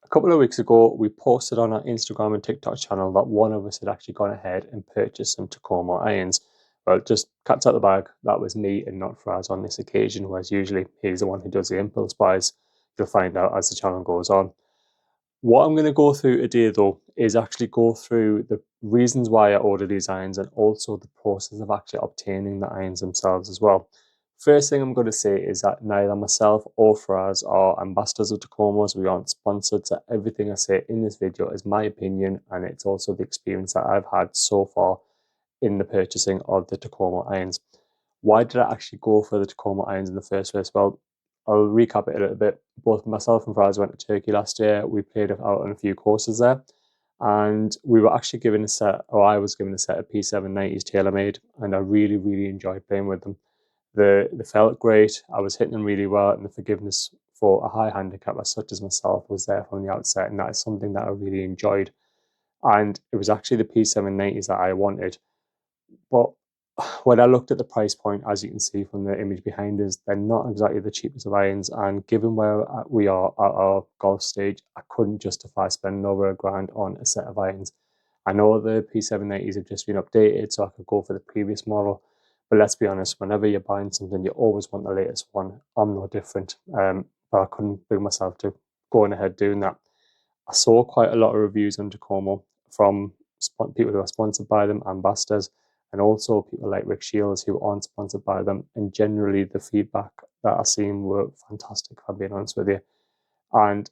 A couple of weeks ago, we posted on our Instagram and TikTok channel that one of us had actually gone ahead and purchased some Takomo irons. Well, just cat's out the bag, that was me and not Fraz on this occasion, whereas usually he's the one who does the impulse buys. You'll find out as the channel goes on. What I'm going to go through today, though, is actually go through the reasons why I ordered these irons and also the process of actually obtaining the irons themselves as well. First thing I'm going to say is that neither myself or Fraz are ambassadors of Takomos. We aren't sponsored, so everything I say in this video is my opinion, and it's also the experience that I've had so far in the purchasing of the Takomo irons. Why did I actually go for the Takomo irons in the first place? Well, I'll recap it a little bit. Both myself and Fraz went to Turkey last year. We played out on a few courses there, and we were actually given a set, or I was given a set of P790s TaylorMade, and I really, really enjoyed playing with them. They felt great. I was hitting them really well, and the forgiveness for a high handicap as such as myself was there from the outset, and that is something that I really enjoyed. And it was actually the P790s that I wanted. But when I looked at the price point, as you can see from the image behind us, they're not exactly the cheapest of irons. And given where we are at our golf stage, I couldn't justify spending over £1,000 on a set of irons. I know the P790s have just been updated, so I could go for the previous model. But let's be honest, whenever you're buying something, you always want the latest one. I'm no different. But I couldn't bring myself to going ahead doing that. I saw quite a lot of reviews on Takomo from people who are sponsored by them, ambassadors, and also people like Rick Shields who aren't sponsored by them. And generally, the feedback that I've seen were fantastic, if I'm being honest with you. And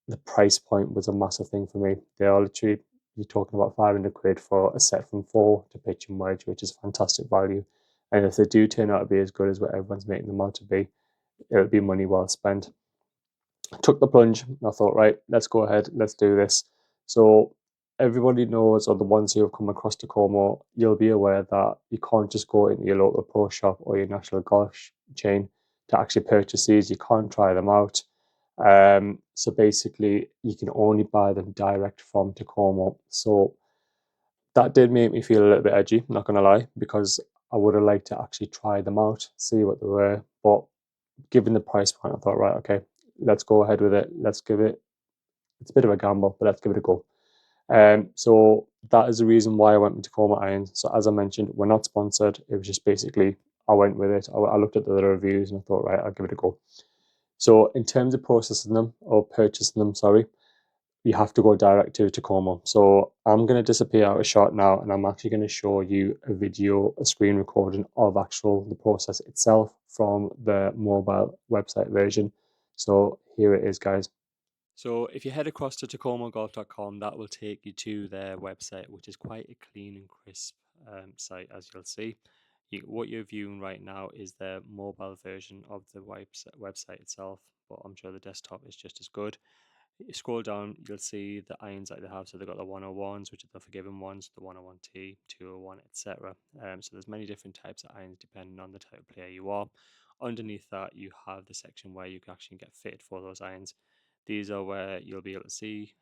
the price point was a massive thing for me. They are literally, you're talking about 500 quid for a set from 4 to pitch and wedge, which is fantastic value. And if they do turn out to be as good as what everyone's making them out to be, it would be money well spent. I took the plunge and I thought, right, let's go ahead, let's do this. So everybody knows, or the ones who have come across Takomo, you'll be aware that you can't just go into your local pro shop or your national golf chain to actually purchase these. You can't try them out. So basically, you can only buy them direct from Takomo. So that did make me feel a little bit edgy, not going to lie, because I would have liked to actually try them out, see what they were. But given the price point, I thought, right, okay, let's go ahead with it. Let's give it, it's a bit of a gamble, but let's give it a go. So that is the reason why I went with Tacoma Irons. So as I mentioned, we're not sponsored. It was just basically, I went with it. I looked at the other reviews and I thought, right, I'll give it a go. So in terms of processing them or purchasing them, sorry, you have to go direct to Tacoma. So I'm going to disappear out a shot now, and I'm actually going to show you a video, a screen recording of the process itself from the mobile website version. So here it is, guys. So if you head across to tacomagolf.com, that will take you to their website, which is quite a clean and crisp site, as you'll see. What you're viewing right now is the mobile version of the website itself, but I'm sure the desktop is just as good. You scroll down, you'll see the irons that they have. So they've got the 101s, which are the forgiven ones, the 101T, 201, etc. So there's many different types of irons depending on the type of player you are. Underneath that, you have the section where you can actually get fitted for those irons. These are where you'll be able to see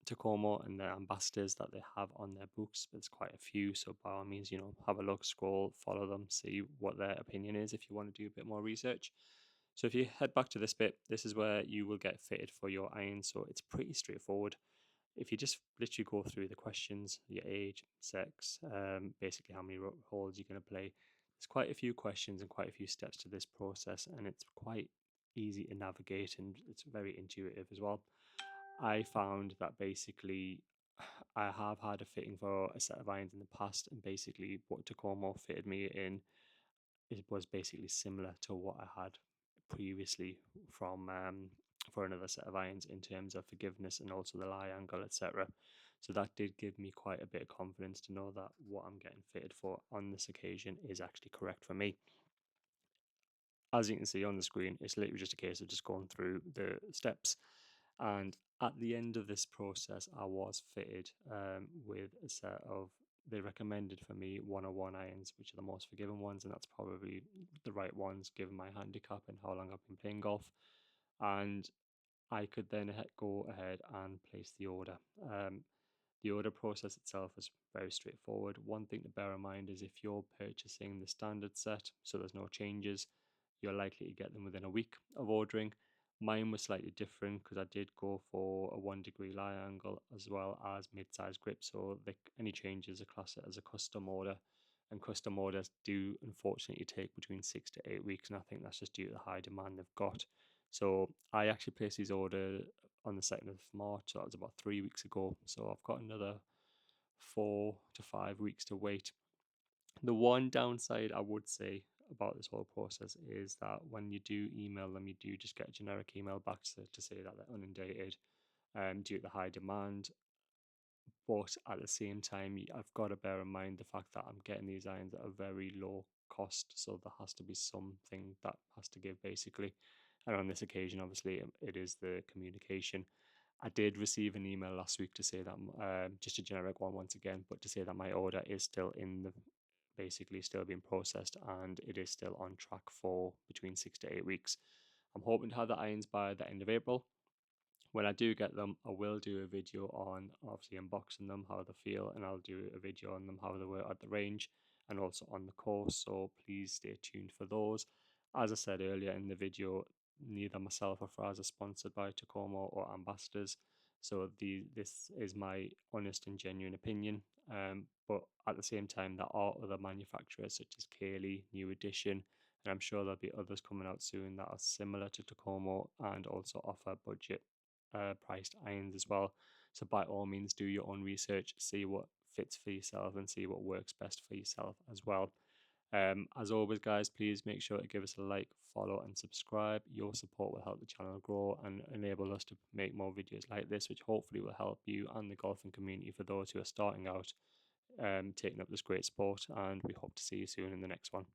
Takomo and their ambassadors that they have on their books. There's quite a few, so by all means, have a look, scroll, follow them, see what their opinion is if you want to do a bit more research. So if you head back to this bit, this is where you will get fitted for your irons. So it's pretty straightforward. If you just literally go through the questions, your age, sex, basically how many holes you're going to play, there's quite a few questions and quite a few steps to this process, and it's quite easy to navigate and it's very intuitive as well. I found that basically I have had a fitting for a set of irons in the past, and basically what Takomo fitted me in, it was basically similar to what I had previously from for another set of irons in terms of forgiveness and also the lie angle, etc. So that did give me quite a bit of confidence to know that what I'm getting fitted for on this occasion is actually correct for me. As you can see on the screen, it's literally just a case of just going through the steps. And at the end of this process, I was fitted with a set of, they recommended for me 101 irons, which are the most forgiving ones, and that's probably the right ones given my handicap and how long I've been playing golf. And I could then go ahead and place the order. The order process itself is very straightforward. One thing to bear in mind is if you're purchasing the standard set, so there's no changes, you're likely to get them within a week of ordering. Mine was slightly different because I did go for a 1 degree lie angle as well as mid-size grip. So any changes are classed as a custom order, and custom orders do unfortunately take between 6 to 8 weeks, and I think that's just due to the high demand they've got. So I actually placed these order on the 2nd of March, so that was about 3 weeks ago. So I've got another 4 to 5 weeks to wait. The one downside I would say about this whole process is that when you do email them, you do just get a generic email back to say that they're inundated due to the high demand. But at the same time, I've got to bear in mind the fact that I'm getting these irons at a very low cost. So there has to be something that has to give, basically. And on this occasion, obviously, it is the communication. I did receive an email last week to say that, just a generic one once again, but to say that my order is still basically still being processed, and it is still on track for between 6 to 8 weeks. I'm hoping to have the irons by the end of April. When I do get them, I will do a video on obviously unboxing them, how they feel, and I'll do a video on them, how they were at the range and also on the course. So please stay tuned for those. As I said earlier in the video, neither myself or Fraz are sponsored by Takomo or ambassadors. So this is my honest and genuine opinion. But at the same time, there are other manufacturers such as Kaylee, New Edition, and I'm sure there'll be others coming out soon that are similar to Takomo and also offer budget priced irons as well. So by all means, do your own research, see what fits for yourself, and see what works best for yourself as well. As always, guys, please make sure to give us a like, follow, and subscribe. Your support will help the channel grow and enable us to make more videos like this, which hopefully will help you and the golfing community for those who are starting out taking up this great sport. And we hope to see you soon in the next one.